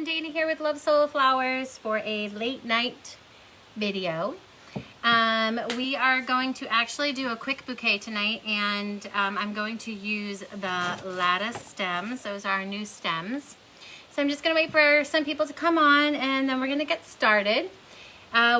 everyone, Dana here with Love Solo Flowers for a late night video. We are going to actually do a quick bouquet tonight, and I'm going to use the Lata stems. Those are our new stems. So I'm just going to wait for some people to come on, and then we're going to get started.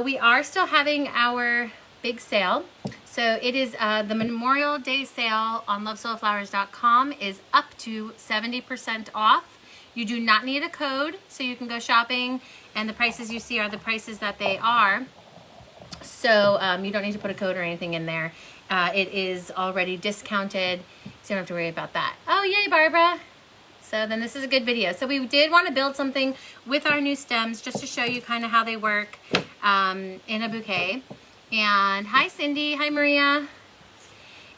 We are still having our big sale. So it is the Memorial Day sale on lovesoloflowers.com is up to 70% off. You do not need a code, so you can go shopping, and the prices you see are the prices that they are. So you don't need to put a code or anything in there. It is already discounted, so you don't have to worry about that. Oh, yay, Barbara. So then this is a good video. So we did want to build something with our new stems just to show you kind of how they work in a bouquet. And hi, Cindy. Hi, Maria.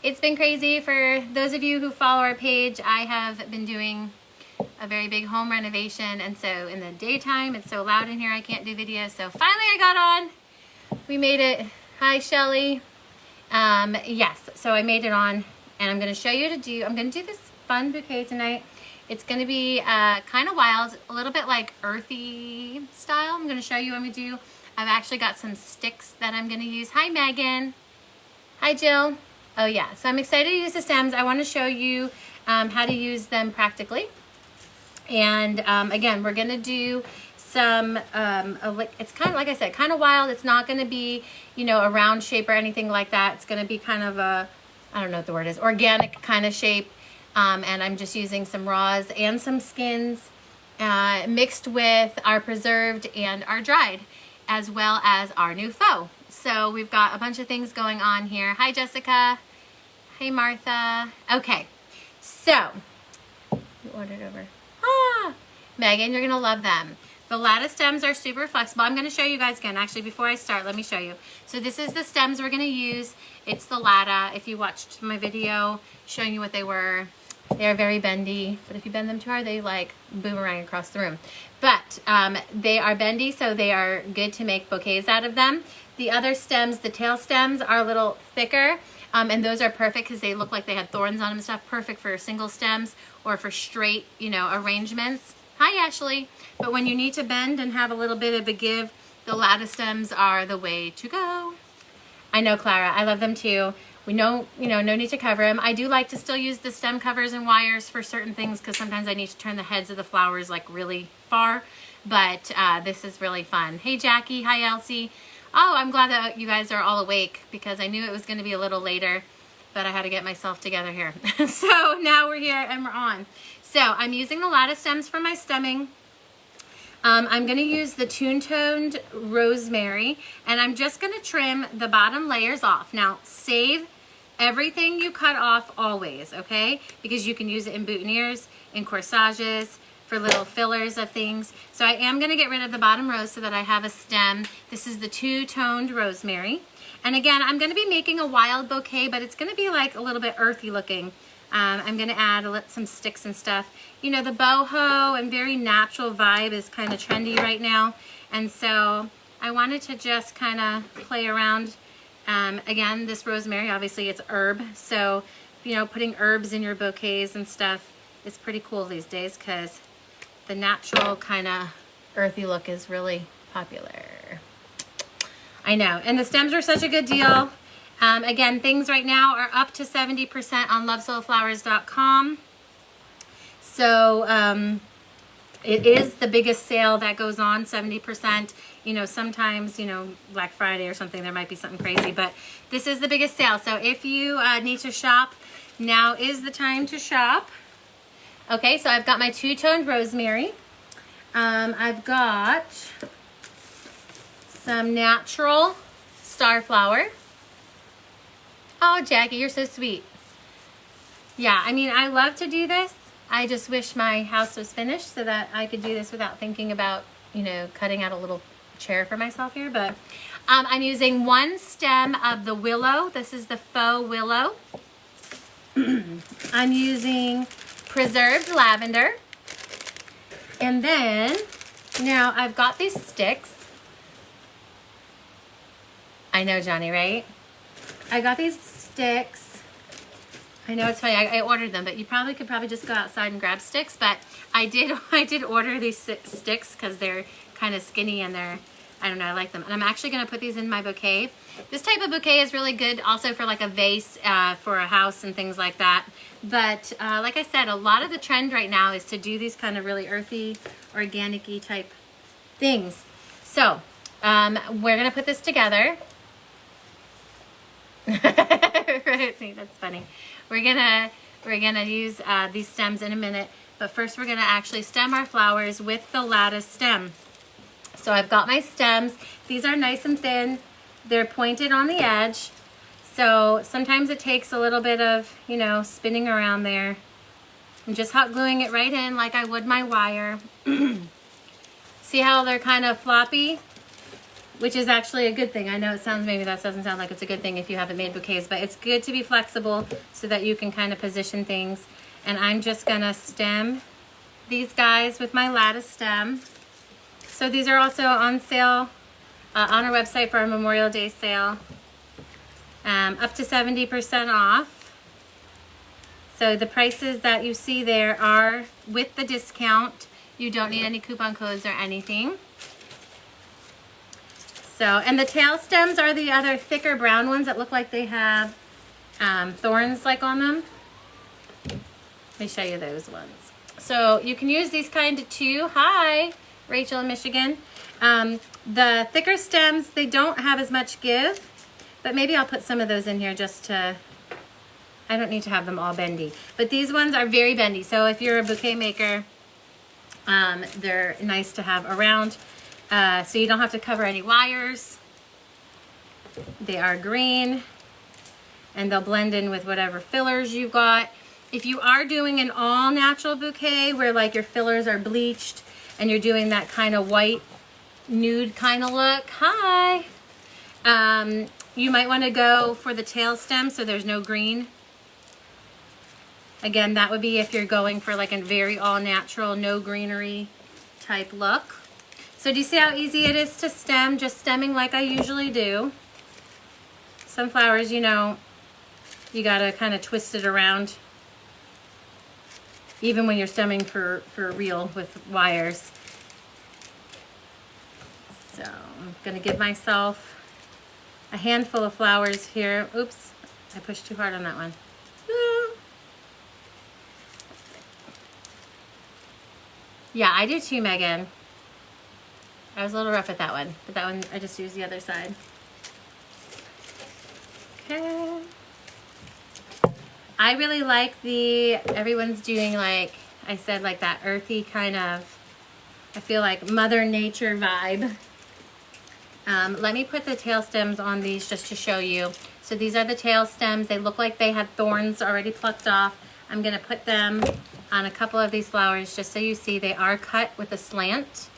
It's been crazy. For those of you who follow our page, I have been doing a very big home renovation, and so in the daytime it's so loud in here I can't do videos. So finally I got on. We made it. Hi, Shelly. Yes, so I made it on, and I'm going to show you I'm going to do this fun bouquet tonight. It's going to be kind of wild, a little bit like earthy style. I'm going to show you what I'm going to do. I've actually got some sticks that I'm going to use. Hi, Megan. Hi, Jill. Oh, yeah. So I'm excited to use the stems. I want to show you how to use them practically. And again, we're going to do some, it's kind of, like I said, kind of wild. It's not going to be, you know, a round shape or anything like that. It's going to be kind of a, I don't know what the word is, organic kind of shape. And I'm just using some raws and some skins mixed with our preserved and our dried, as well as our new faux. So we've got a bunch of things going on here. Hi, Jessica. Hey, Martha. Okay, so you ordered over. Megan, you're gonna love them. The Lata stems are super flexible. I'm gonna show you guys again. Actually, before I start, let me show you. So this is the stems we're gonna use. It's the Lata. If you watched my video showing you what they were, they are very bendy, but if you bend them too hard, they like boomerang across the room. But they are bendy, so they are good to make bouquets out of them. The other stems, the tail stems, are a little thicker, and those are perfect because they look like they had thorns on them and stuff. Perfect for single stems or for straight, you know, arrangements. Hi, Ashley. But when you need to bend and have a little bit of a give, the Lata stems are the way to go. I know, Clara. I love them too. We know, you know, no need to cover them. I do like to still use the stem covers and wires for certain things because sometimes I need to turn the heads of the flowers like really far. But this is really fun. Hey, Jackie. Hi, Elsie. Oh, I'm glad that you guys are all awake because I knew it was going to be a little later, but I had to get myself together here. So now we're here and we're on. So I'm using the Lata stems for my stemming. I'm going to use the Toon-Toned Rosemary, and I'm just going to trim the bottom layers off. Now, save everything you cut off always, okay? Because you can use it in boutonnieres, in corsages, for little fillers of things. So I am going to get rid of the bottom rows so that I have a stem. This is the Two-Toned Rosemary. And again, I'm going to be making a wild bouquet, but it's going to be like a little bit earthy looking. I'm going to add some sticks and stuff. You know, the boho and very natural vibe is kind of trendy right now. And so I wanted to just kind of play around. Again, this rosemary, obviously it's herb. So, you know, putting herbs in your bouquets and stuff is pretty cool these days because the natural kind of earthy look is really popular. I know. And the stems are such a good deal. Again, things right now are up to 70% on lovesoloflowers.com. So it is the biggest sale that goes on, 70%. You know, sometimes, you know, Black Friday or something, there might be something crazy, but this is the biggest sale. So if you need to shop, now is the time to shop. Okay, so I've got my Two-Toned Rosemary. I've got some natural Starflower. Oh, Jackie, you're so sweet. Yeah, I mean, I love to do this. I just wish my house was finished so that I could do this without thinking about, you know, cutting out a little chair for myself here. But I'm using one stem of the willow. This is the faux willow. I'm using preserved lavender. And then, now I've got these sticks. I know, Johnny, right? I got these sticks I know it's funny. I ordered them, but you could probably just go outside and grab sticks. But I did order these sticks because they're kind of skinny and I don't know, I like them. And I'm actually going to put these in my bouquet. This type of bouquet is really good also for like a vase for a house and things like that. But like I said, a lot of the trend right now is to do these kind of really earthy, organic-y type things. So we're going to put this together. Right, see, that's funny. We're gonna use these stems in a minute, but first we're gonna actually stem our flowers with the Lata stem. So I've got my stems. These are nice and thin. They're pointed on the edge. So sometimes it takes a little bit of, you know, spinning around there. I'm just hot gluing it right in like I would my wire. See how they're kind of floppy? Which is actually a good thing. I know it sounds, maybe that doesn't sound like it's a good thing if you haven't made bouquets, but it's good to be flexible so that you can kind of position things. And I'm just gonna stem these guys with my Lata stem. So these are also on sale on our website for our Memorial Day sale. Up to 70% off. So the prices that you see there are with the discount. You don't need any coupon codes or anything. So, and the tail stems are the other thicker brown ones that look like they have thorns like on them. Let me show you those ones. So you can use these kind of too. Hi, Rachel in Michigan. The thicker stems, they don't have as much give, but maybe I'll put some of those in here just to, I don't need to have them all bendy. But these ones are very bendy. So if you're a bouquet maker, they're nice to have around. So you don't have to cover any wires. They are green and they'll blend in with whatever fillers you've got. If you are doing an all natural bouquet where like your fillers are bleached and you're doing that kind of white nude kind of look, hi, you might want to go for the tail stem so there's no green. Again, that would be if you're going for like a very all natural, no greenery type look. So do you see how easy it is to stem? Just stemming like I usually do. Some flowers, you know, you gotta kind of twist it around. Even when you're stemming for real with wires. So I'm gonna give myself a handful of flowers here. Oops, I pushed too hard on that one. Yeah, I do too, Megan. I was a little rough at that one, but that one I just used the other side. Okay. I really like everyone's doing like, I said, like that earthy kind of, I feel like Mother Nature vibe. Let me put the tail stems on these just to show you. So these are the tail stems. They look like they had thorns already plucked off. I'm gonna put them on a couple of these flowers just so you see they are cut with a slant.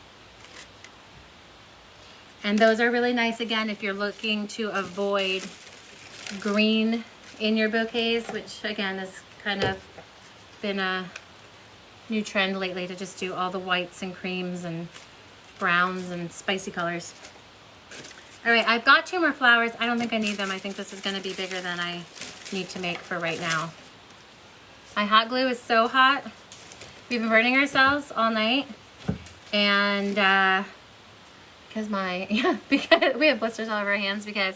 And those are really nice, again, if you're looking to avoid green in your bouquets, which again has kind of been a new trend lately to just do all the whites and creams and browns and spicy colors. All right, I've got 2 more flowers. I don't think I need them. I think this is gonna be bigger than I need to make for right now. My hot glue is so hot. We've been burning ourselves all night. And because we have blisters all over our hands because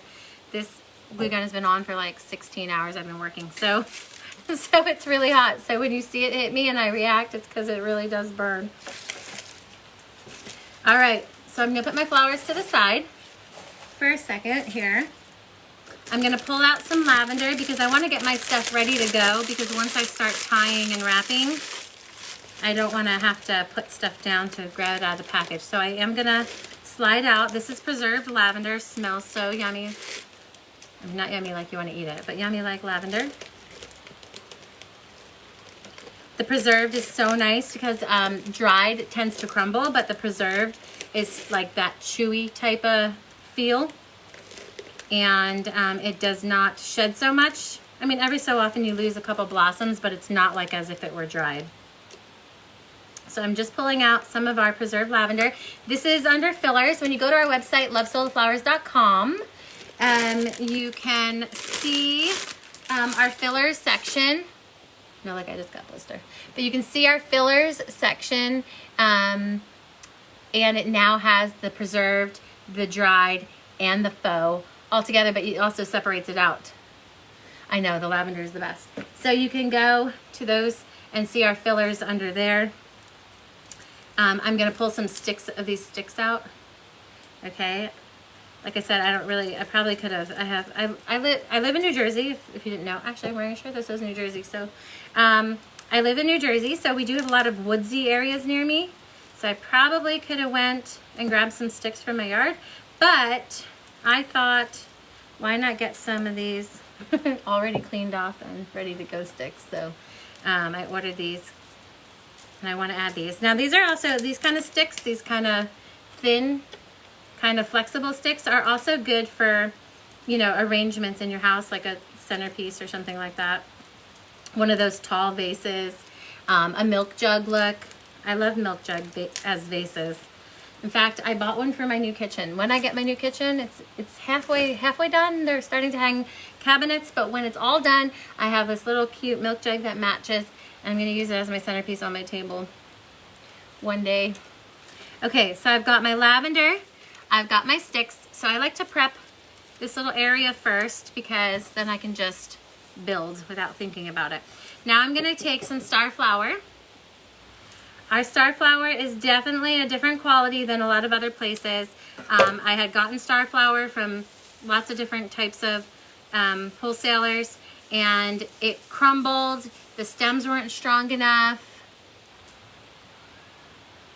this glue gun has been on for like 16 hours I've been working. So it's really hot. So when you see it hit me and I react, it's because it really does burn. All right, so I'm gonna put my flowers to the side for a second here. I'm gonna pull out some lavender because I wanna get my stuff ready to go, because once I start tying and wrapping, I don't wanna have to put stuff down to grab it out of the package. So I am gonna slide out. This is preserved lavender. Smells so yummy. Not yummy like you want to eat it, but yummy like lavender. The preserved is so nice because dried tends to crumble, but the preserved is like that chewy type of feel. And it does not shed so much. I mean, every so often you lose a couple blossoms, but it's not like as if it were dried. So I'm just pulling out some of our preserved lavender. This is under fillers. When you go to our website, lovesoulflowers.com, you can see our fillers section. No, like I just got blister. But you can see our fillers section, and it now has the preserved, the dried, and the faux all together, but it also separates it out. I know, the lavender is the best. So you can go to those and see our fillers under there. I'm gonna pull some sticks of these sticks out. Okay, like I said, I probably could have. I live in New Jersey, if you didn't know. Actually, I'm wearing a shirt that says New Jersey. So I live in New Jersey, so we do have a lot of woodsy areas near me. So I probably could have went and grabbed some sticks from my yard, but I thought, why not get some of these already cleaned off and ready to go sticks. So I ordered these, and I want to add these. Now these are also, these kind of sticks, these kind of thin, kind of flexible sticks are also good for, you know, arrangements in your house, like a centerpiece or something like that. One of those tall vases, a milk jug look. I love milk jug as vases. In fact, I bought one for my new kitchen. When I get my new kitchen, it's halfway done. They're starting to hang cabinets, but when it's all done, I have this little cute milk jug that matches, and I'm gonna use it as my centerpiece on my table one day. Okay, so I've got my lavender, I've got my sticks. So I like to prep this little area first because then I can just build without thinking about it. Now I'm gonna take some star flower. Our star flower is definitely a different quality than a lot of other places. I had gotten star flower from lots of different types of wholesalers, and it crumbled. The stems weren't strong enough.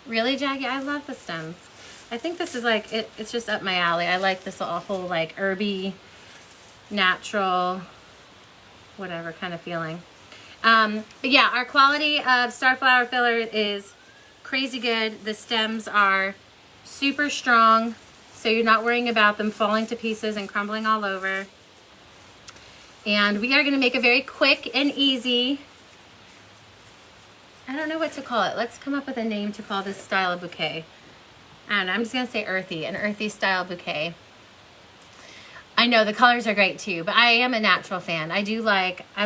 Really, Jackie? I love the stems. I think this is like, it's just up my alley. I like this whole like herby, natural, whatever kind of feeling. But yeah, our quality of star flower filler is crazy good. The stems are super strong, so you're not worrying about them falling to pieces and crumbling all over. And we are going to make a very quick and easy, I don't know what to call it. Let's come up with a name to call this style of bouquet. I don't know, I'm just going to say earthy, an earthy style bouquet. I know the colors are great too, but I am a natural fan. I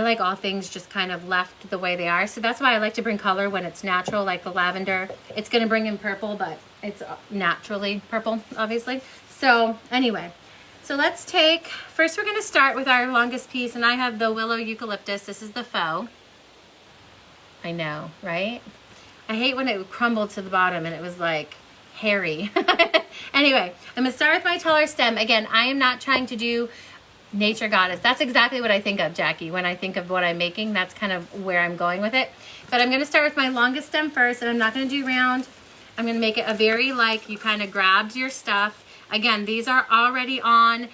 like all things just kind of left the way they are. So that's why I like to bring color when it's natural, like the lavender. It's gonna bring in purple, but it's naturally purple, obviously. So anyway, so let's take, first we're gonna start with our longest piece, and I have the willow eucalyptus. This is the faux. I know, right? I hate when it crumbled to the bottom and it was like hairy. Anyway, I'm gonna start with my taller stem. Again, I am not trying to do nature goddess. That's exactly what I think of, Jackie. When I think of what I'm making, that's kind of where I'm going with it. But I'm gonna start with my longest stem first, and I'm not gonna do round. I'm gonna make it a very, like, you kind of grabbed your stuff. Again, these are already on,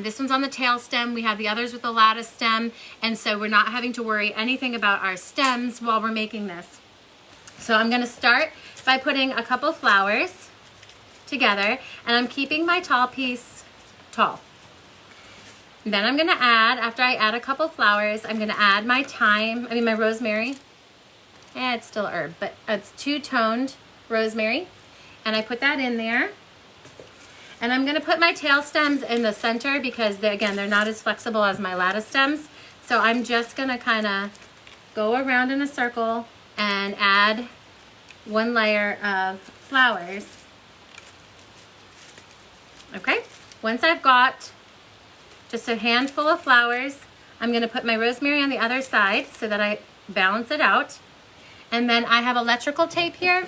this one's on the tail stem. We have the others with the Lata stem, and so we're not having to worry anything about our stems while we're making this. So I'm gonna start by putting a couple flowers together, and I'm keeping my tall piece tall. And then I'm gonna add, after I add a couple flowers, I'm gonna add my my rosemary. It's still herb, but it's two-toned rosemary, and I put that in there. And I'm gonna put my tail stems in the center because again, they're not as flexible as my Lata stems. So I'm just gonna kind of go around in a circle and add one layer of flowers. Okay, once I've got just a handful of flowers, I'm gonna put my rosemary on the other side so that I balance it out. And then I have electrical tape here.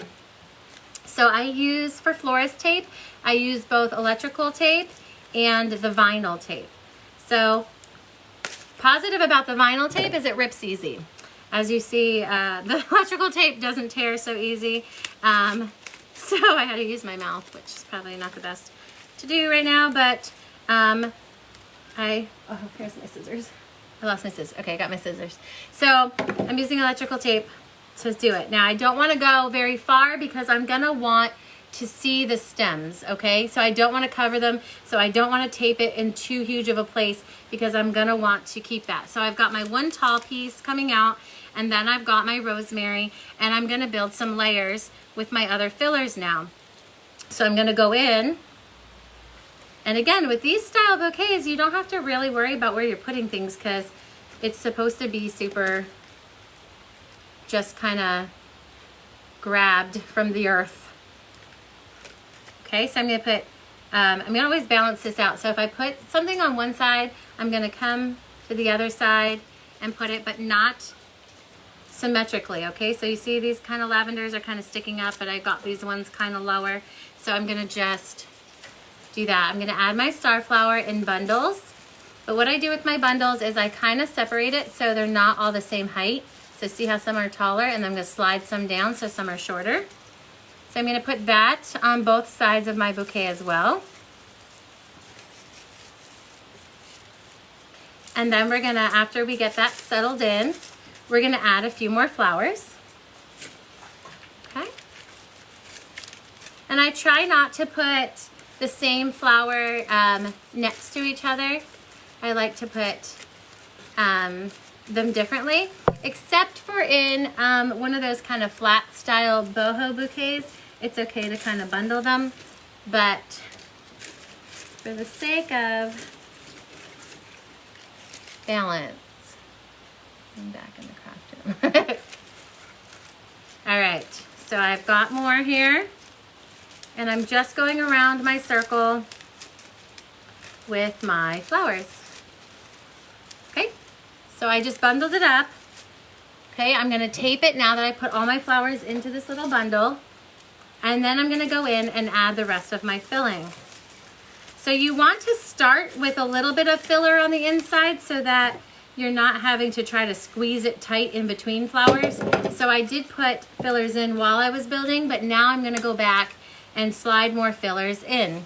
So I use, for florist tape, I use both electrical tape and the vinyl tape. So positive about the vinyl tape is it rips easy. As you see, the electrical tape doesn't tear so easy. So I had to use my mouth, which is probably not the best to do right now, but oh, here's my scissors. I lost my scissors. Okay, I got my scissors. So I'm using electrical tape to do it. Now I don't want to go very far because I'm gonna want to see the stems, okay? So I don't want to cover them, so I don't want to tape it in too huge of a place because I'm gonna want to keep that. So I've got my one tall piece coming out, and then I've got my rosemary, and I'm gonna build some layers with my other fillers now. So I'm gonna go in, and again, with these style bouquets, you don't have to really worry about where you're putting things because it's supposed to be super just kind of grabbed from the earth. Okay, so I'm gonna put, I'm gonna always balance this out. So if I put something on one side, I'm gonna come to the other side and put it, but not symmetrically, okay? So you see these kind of lavenders are kind of sticking up, but I got these ones kind of lower. So I'm gonna just do that. I'm gonna add my starflower in bundles. But what I do with my bundles is I kind of separate it so they're not all the same height. So see how some are taller, and I'm gonna slide some down so some are shorter. So I'm gonna put that on both sides of my bouquet as well. And then we're gonna, after we get that settled in, we're gonna add a few more flowers. Okay. And I try not to put the same flower next to each other. I like to put them differently, except for in one of those kind of flat style boho bouquets. It's okay to kind of bundle them, but for the sake of balance, I'm back in the craft room. All right, so I've got more here, and I'm just going around my circle with my flowers. Okay, so I just bundled it up. Okay, I'm gonna tape it now that I put all my flowers into this little bundle, and then I'm gonna go in and add the rest of my filling. So you want to start with a little bit of filler on the inside so that you're not having to try to squeeze it tight in between flowers. So I did put fillers in while I was building, but now I'm gonna go back and slide more fillers in.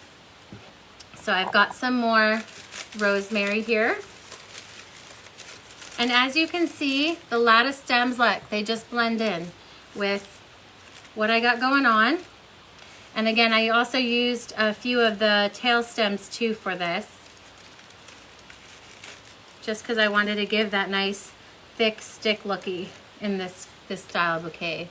So I've got some more rosemary here. And as you can see, the Lata stems, look, they just blend in with what I got going on. And again, I also used a few of the tail stems too for this, just because I wanted to give that nice thick stick looky in this style bouquet.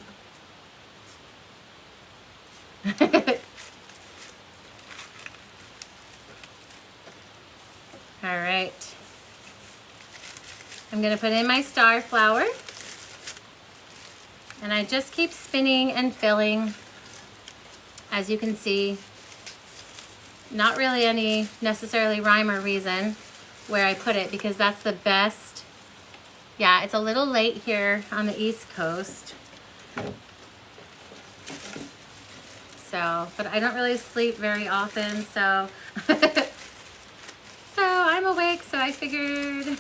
All right. I'm gonna put in my star flower, and I just keep spinning and filling. As you can see, not really any necessarily rhyme or reason where I put it, because that's the best. Yeah, it's a little late here on the East Coast. So, but I don't really sleep very often, so so I'm awake, so I figured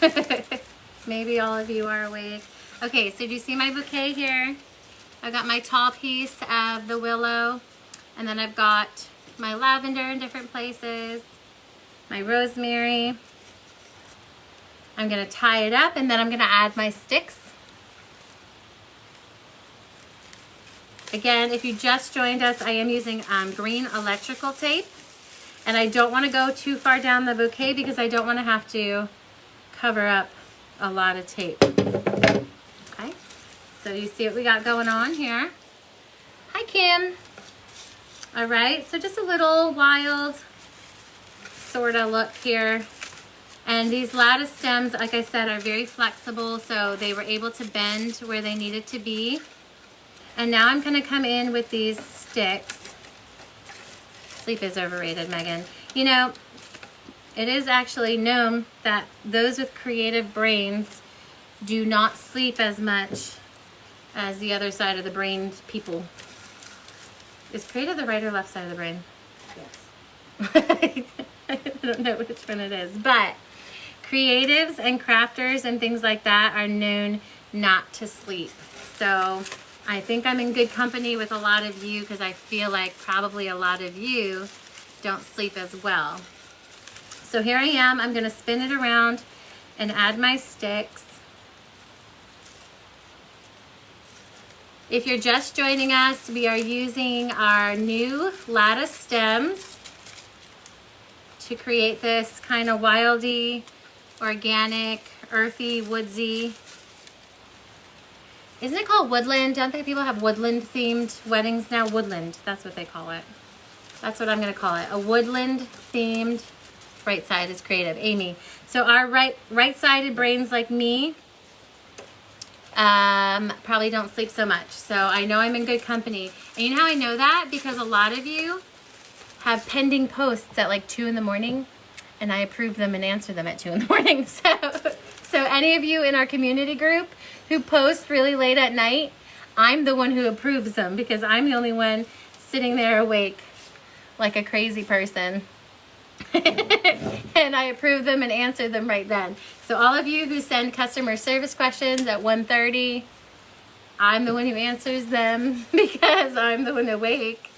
maybe all of you are awake. Okay, so do you see my bouquet here? I've got my tall piece of the willow, and then I've got my lavender in different places, my rosemary. I'm gonna tie it up, and then I'm gonna add my sticks. Again, if you just joined us, I am using green electrical tape, and I don't wanna go too far down the bouquet because I don't wanna have to cover up a lot of tape. Okay, so you see what we got going on here. Hi, Kim. All right, so just a little wild sort of look here. And these lattice stems, like I said, are very flexible, so they were able to bend where they needed to be. And now I'm gonna come in with these sticks. Sleep is overrated, Megan. You know, it is actually known that those with creative brains do not sleep as much as the other side of the brain people. Is creative the right or left side of the brain? Yes. I don't know which one it is, but creatives and crafters and things like that are known not to sleep. So I think I'm in good company with a lot of you, because I feel like probably a lot of you don't sleep as well. So here I am. I'm going to spin it around and add my sticks. If you're just joining us, we are using our new lattice stems to create this kind of wildy, organic, earthy, woodsy. Isn't it called woodland? Don't think people have woodland themed weddings now? Woodland, that's what they call it. That's what I'm gonna call it, a woodland themed right side is creative. Amy. So our right-sided brains like me probably don't sleep so much. So I know I'm in good company. And you know how I know that? Because a lot of you have pending posts at like 2 in the morning, and I approve them and answer them at 2 in the morning. So any of you in our community group who post really late at night, I'm the one who approves them because I'm the only one sitting there awake like a crazy person. And I approve them and answer them right then. So all of you who send customer service questions at 1:30, I'm the one who answers them because I'm the one awake.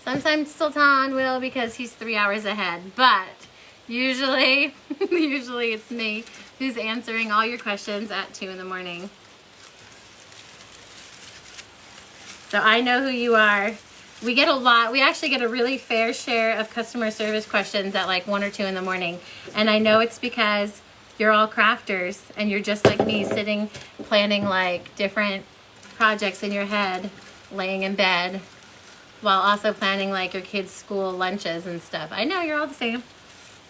Sometimes Sultan will because he's 3 hours ahead, but usually it's me who's answering all your questions at 2 in the morning. So I know who you are. We get a lot. We actually get a really fair share of customer service questions at like 1 or 2 in the morning. And I know it's because you're all crafters and you're just like me, sitting, planning like different projects in your head, laying in bed, while also planning like your kids' school lunches and stuff. I know you're all the same.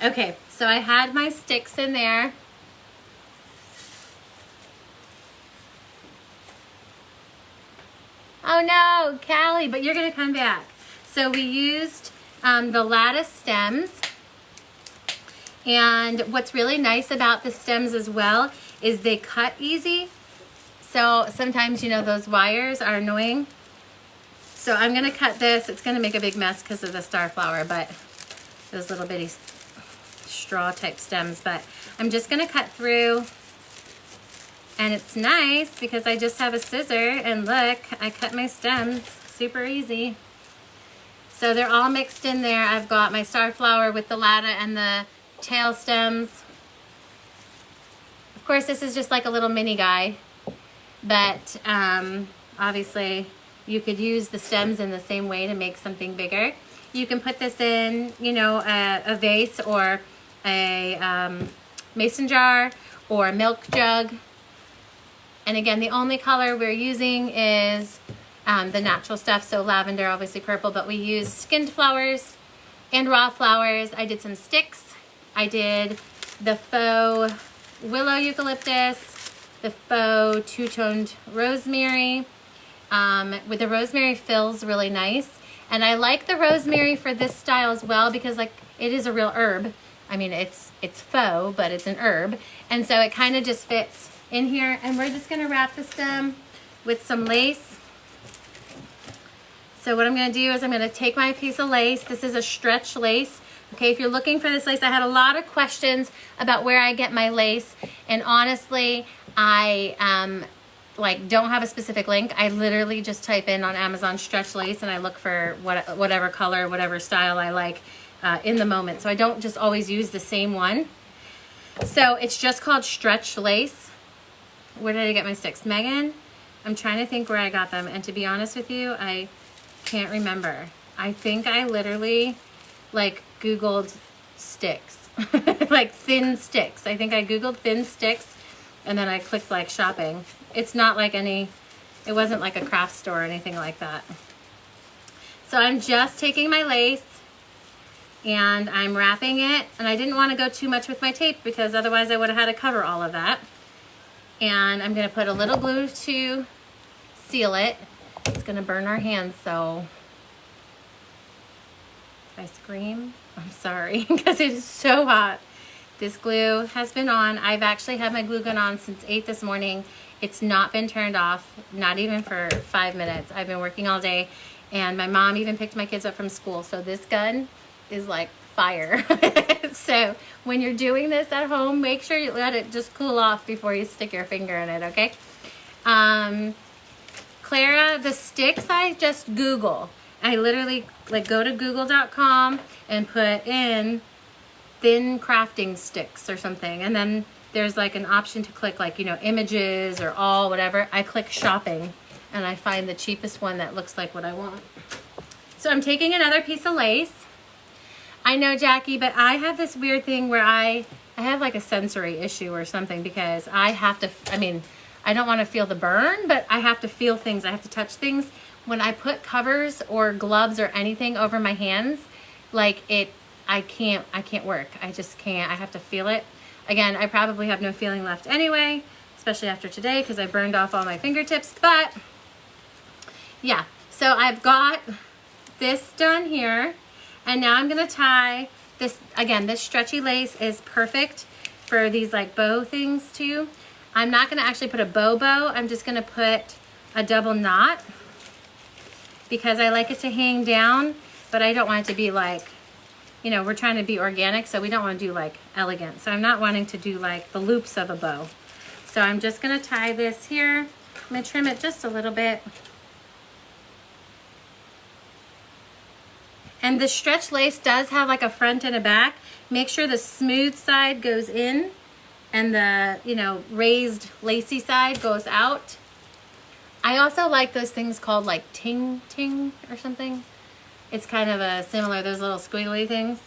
Okay, so I had my sticks in there. Oh no, Callie, but you're gonna come back. So we used the Lata stems. And what's really nice about the stems as well is they cut easy. So sometimes, you know, those wires are annoying. So I'm gonna cut this. It's gonna make a big mess because of the star flower, but those little bitty straw type stems. But I'm just gonna cut through. And it's nice because I just have a scissor and look, I cut my stems super easy. So they're all mixed in there. I've got my star flower with the Lata and the tail stems. Of course, this is just like a little mini guy, but obviously you could use the stems in the same way to make something bigger. You can put this in, you know, a vase or a mason jar or a milk jug. And again, the only color we're using is the natural stuff, so lavender, obviously purple, but we use skinned flowers and raw flowers. I did some sticks. I did the faux willow eucalyptus, the faux two-toned rosemary. With the rosemary feels really nice. And I like the rosemary for this style as well because like it is a real herb. I mean, it's faux, but it's an herb. And so it kind of just fits in here. And we're just gonna wrap the stem with some lace. So what I'm gonna do is I'm gonna take my piece of lace. This is a stretch lace. Okay, if you're looking for this lace, I had a lot of questions about where I get my lace. And honestly, I like don't have a specific link. I literally just type in on Amazon stretch lace and I look for whatever color, whatever style I like in the moment. So I don't just always use the same one. So it's just called stretch lace. Where did I get my sticks? Megan, I'm trying to think where I got them. And to be honest with you, I can't remember. I think I literally like Googled sticks, like thin sticks. I think I Googled thin sticks and then I clicked like shopping. It's not like it wasn't like a craft store or anything like that. So I'm just taking my lace and I'm wrapping it. And I didn't want to go too much with my tape because otherwise I would have had to cover all of that. And I'm gonna put a little glue to seal it. It's gonna burn our hands, so if I scream, I'm sorry, because it is so hot. This glue has been on. I've actually had my glue gun on since 8 this morning. It's not been turned off, not even for 5 minutes. I've been working all day, and my mom even picked my kids up from school, so this gun is like fire. So when you're doing this at home, make sure you let it just cool off before you stick your finger in it, okay? Clara, the sticks I just Google. I literally like go to google.com and put in thin crafting sticks or something. And then there's like an option to click like, you know, images or all, whatever. I click shopping and I find the cheapest one that looks like what I want. So I'm taking another piece of lace. I know, Jackie, but I have this weird thing where I have like a sensory issue or something because I have to, I mean, I don't want to feel the burn, but I have to feel things. I have to touch things. When I put covers or gloves or anything over my hands, like it I can't work. I just can't. I have to feel it. Again, I probably have no feeling left anyway, especially after today because I burned off all my fingertips. But yeah, so I've got this done here, and now I'm gonna tie this. Again, this stretchy lace is perfect for these like bow things too. I'm not gonna actually put a bow. I'm just gonna put a double knot because I like it to hang down, but I don't want it to be like, you know, we're trying to be organic, so we don't want to do like elegant. So I'm not wanting to do like the loops of a bow. So I'm just gonna tie this here. I'm gonna trim it just a little bit. And the stretch lace does have like a front and a back. Make sure the smooth side goes in and the, you know, raised lacy side goes out. I also like those things called like ting or something. It's kind of a similar, those little squiggly things.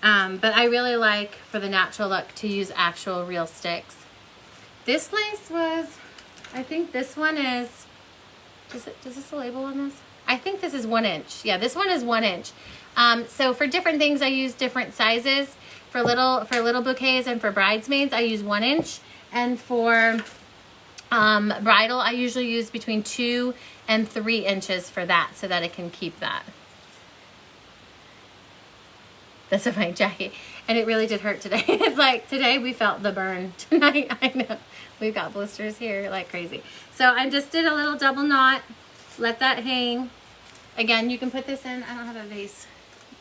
But I really like, for the natural look, to use actual real sticks. This lace was, I think this one is, does this a label on this? I think this is 1 inch. Yeah, this one is 1 inch. So for different things, I use different sizes. For little bouquets and for bridesmaids, I use 1 inch. And for bridal, I usually use between 2 and 3 inches for that, so that it can keep that. That's a fine jacket. And it really did hurt today. It's like today we felt the burn. Tonight, I know. We've got blisters here like crazy. So I just did a little double knot. Let that hang. Again, you can put this in. I don't have a vase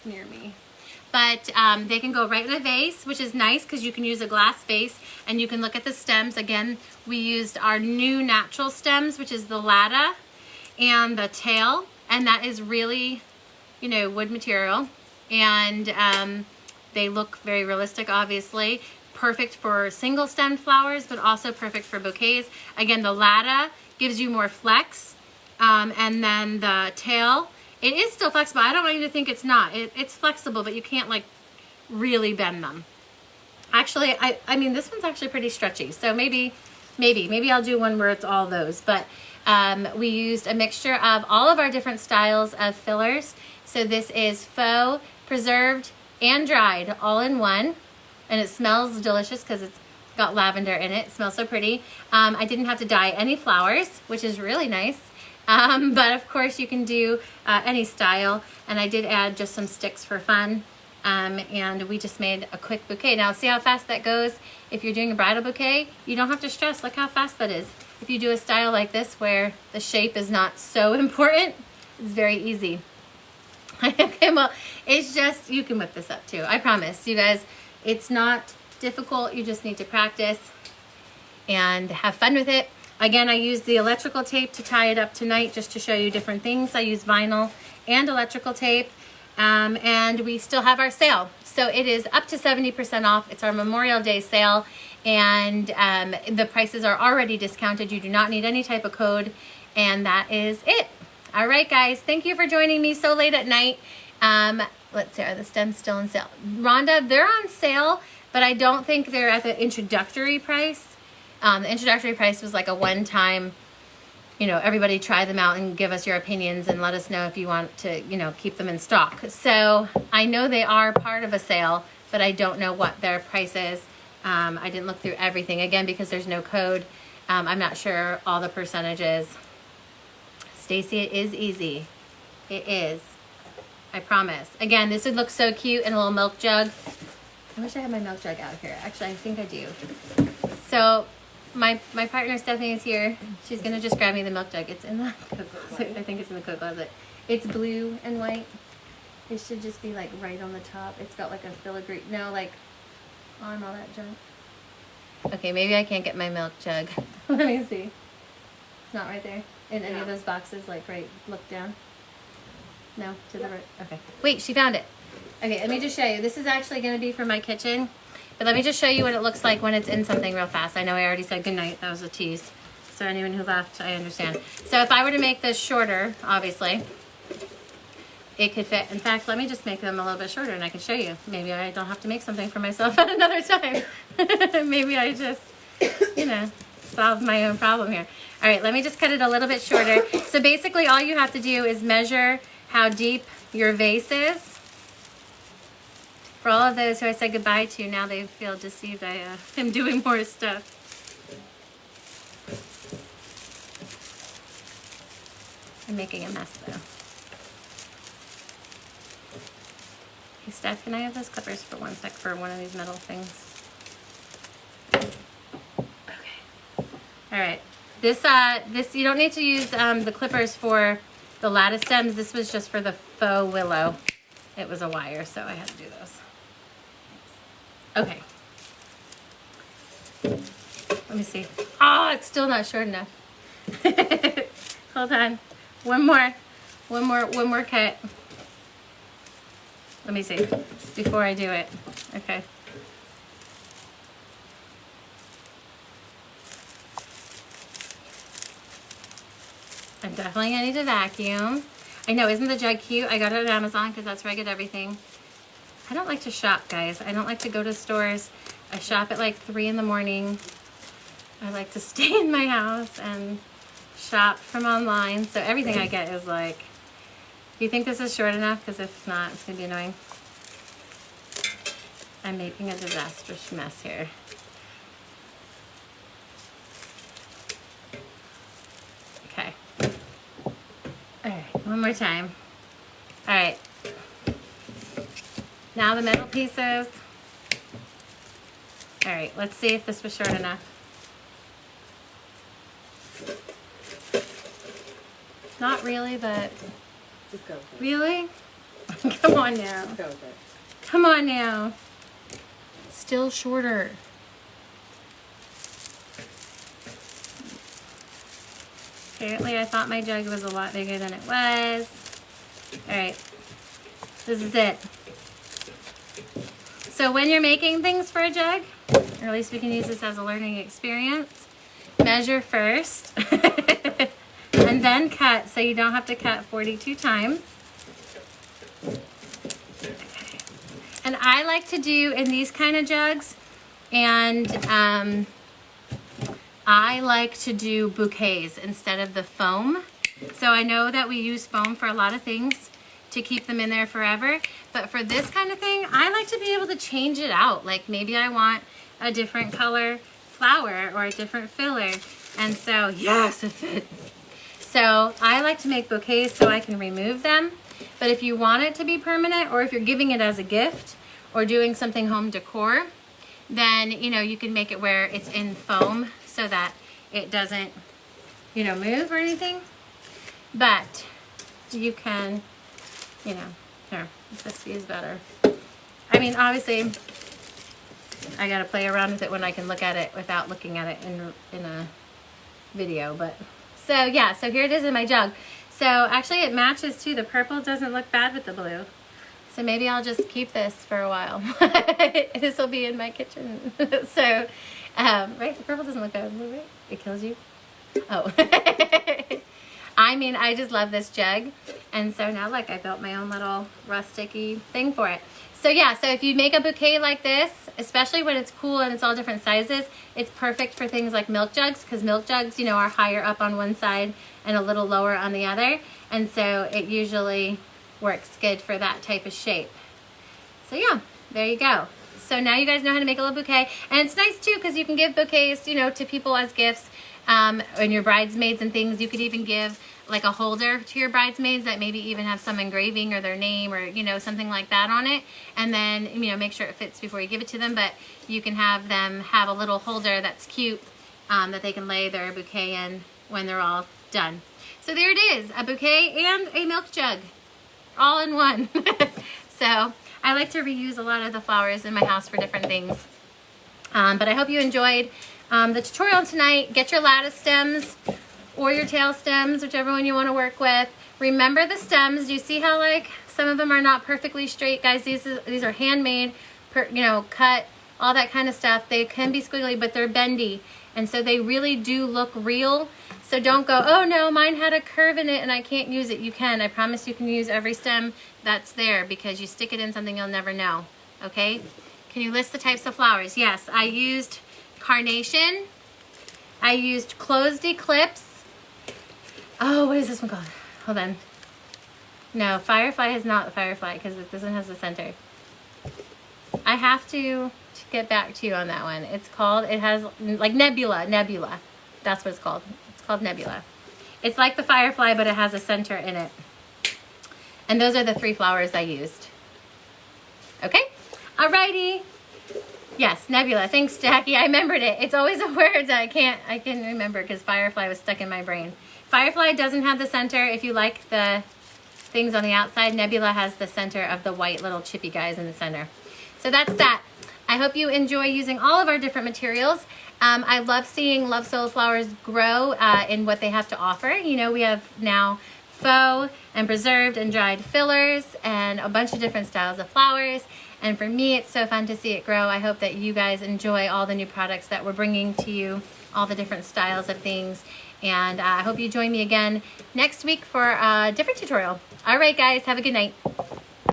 near me. But they can go right in a vase, which is nice because you can use a glass vase and you can look at the stems. Again, we used our new natural stems, which is the Lata and the tail. And that is really, you know, wood material. And they look very realistic, obviously. Perfect for single stemmed flowers, but also perfect for bouquets. Again, the Lata gives you more flex. And then the tail, it is still flexible. I don't want you to think it's not. It's flexible, but you can't like really bend them. Actually, I mean, this one's actually pretty stretchy. So maybe I'll do one where it's all those. But we used a mixture of all of our different styles of fillers. So this is faux, preserved, and dried all in one. And it smells delicious because it's got lavender in it. It smells so pretty. I didn't have to dye any flowers, which is really nice. But of course you can do any style, and I did add just some sticks for fun, and we just made a quick bouquet. Now see how fast that goes. If you're doing a bridal bouquet, you don't have to stress. Look how fast that is. If you do a style like this where the shape is not so important, it's very easy. Okay, well, it's just, you can whip this up too. I promise you guys, it's not difficult. You just need to practice and have fun with it. Again, I used the electrical tape to tie it up tonight just to show you different things. I use vinyl and electrical tape, and we still have our sale. So it is up to 70% off. It's our Memorial Day sale, and the prices are already discounted. You do not need any type of code, and that is it. All right, guys, thank you for joining me so late at night. Let's see, are the stems still on sale? Rhonda, they're on sale, but I don't think they're at the introductory price. The introductory price was like a one-time, you know, everybody try them out and give us your opinions and let us know if you want to, you know, keep them in stock. So I know they are part of a sale, but I don't know what their price is. I didn't look through everything, again, because there's no code. I'm not sure all the percentages. Stacy, it is easy. It is. I promise. Again, this would look so cute in a little milk jug. I wish I had my milk jug out here. Actually, I think I do. So my partner Stephanie is here. She's gonna just grab me the milk jug. It's in the coat closet. I think it's in the coat closet. It's blue and white. It should just be like right on the top. It's got like a filigree, no, like on all that junk. Okay, maybe I can't get my milk jug. Let me see. It's not right there in any of those boxes. Like right, look down. No, to the right. Okay. Wait, she found it. Okay, let me just show you. This is actually going to be for my kitchen. But let me just show you what it looks like when it's in something real fast. I know I already said goodnight. That was a tease. So anyone who left, I understand. So if I were to make this shorter, obviously, it could fit. In fact, let me just make them a little bit shorter and I can show you. Maybe I don't have to make something for myself at another time. Maybe I just, you know, solve my own problem here. All right, let me just cut it a little bit shorter. So basically all you have to do is measure how deep your vase is. For all of those who I said goodbye to, now they feel deceived. I am doing more stuff. I'm making a mess though. Hey Steph, can I have those clippers for 1 sec for one of these metal things? Okay. All right. This you don't need to use the clippers for the Lata stems. This was just for the faux willow. It was a wire, so I had to do those. Okay. Let me see. Oh, it's still not short enough. Hold on. One more cut. Let me see before I do it. Okay. I'm definitely gonna need to vacuum. I know, isn't the jug cute? I got it on Amazon because that's where I get everything. I don't like to shop, guys. I don't like to go to stores. I shop at like 3 in the morning. I like to stay in my house and shop from online. So everything I get is like, do you think this is short enough? Because if not, it's gonna be annoying. I'm making a disastrous mess here. Okay. All right, one more time. All right. Now the middle pieces. All right, let's see if this was short enough. Not really, but just go with it. Really? Come on now. Just go with it. Come on now. Still shorter. Apparently I thought my jug was a lot bigger than it was. All right, this is it. So when you're making things for a jug, or at least we can use this as a learning experience, measure first and then cut, so you don't have to cut 42 times. Okay. And I like to do in these kind of jugs, and I like to do bouquets instead of the foam. So I know that we use foam for a lot of things to keep them in there forever, but for this kind of thing, I like to be able to change it out. Like maybe I want a different color flower or a different filler. And so, yes, it fits. So I like to make bouquets so I can remove them. But if you want it to be permanent, or if you're giving it as a gift or doing something home decor, then, you know, you can make it where it's in foam so that it doesn't, you know, move or anything. But you can, you know, here, this is better. I mean, obviously, I gotta play around with it when I can look at it without looking at it in a video, but. So yeah, so here it is in my jug. So actually it matches too. The purple doesn't look bad with the blue. So maybe I'll just keep this for a while. This will be in my kitchen. So, right, the purple doesn't look bad with the blue, right? It kills you. Oh. I mean, I just love this jug. And so now, like, I built my own little rustic-y thing for it. So yeah, so if you make a bouquet like this, especially when it's cool and it's all different sizes, it's perfect for things like milk jugs, because milk jugs, you know, are higher up on one side and a little lower on the other. And so it usually works good for that type of shape. So yeah, there you go. So now you guys know how to make a little bouquet. And it's nice too, because you can give bouquets, you know, to people as gifts, and your bridesmaids and things. You could even give like a holder to your bridesmaids that maybe even have some engraving or their name or, you know, something like that on it. And then, you know, make sure it fits before you give it to them. But you can have them have a little holder that's cute, that they can lay their bouquet in when they're all done. So there it is, a bouquet and a milk jug, all in one. So I like to reuse a lot of the flowers in my house for different things. But I hope you enjoyed the tutorial tonight. Get your lattice stems or your tail stems, whichever one you want to work with. Remember the stems. Do you see how like some of them are not perfectly straight, guys? These are handmade, you know, cut, all that kind of stuff. They can be squiggly, but they're bendy, and so they really do look real. So don't go, oh no, mine had a curve in it and I can't use it. You can. I promise you can use every stem that's there, because you stick it in something you'll never know. Okay? Can you list the types of flowers? Yes, I used carnation. I used closed eclipse. Oh, what is this one called? Hold on. No, firefly is not the firefly, because this one has the center. I have to get back to you on that one. It's called, it has like nebula. That's what it's called. It's called nebula. It's like the firefly, but it has a center in it. And those are the 3 flowers I used. Okay, alrighty. Yes, nebula. Thanks, Jackie. I remembered it. It's always a word that I can remember because firefly was stuck in my brain. Firefly doesn't have the center. If you like the things on the outside, nebula has the center of the white little chippy guys in the center. So that's that. I hope you enjoy using all of our different materials. I love seeing Love Solo Flowers grow in what they have to offer. You know, we have now faux and preserved and dried fillers and a bunch of different styles of flowers. And for me, it's so fun to see it grow. I hope that you guys enjoy all the new products that we're bringing to you, all the different styles of things. And I hope you join me again next week for a different tutorial. All right, guys, have a good night.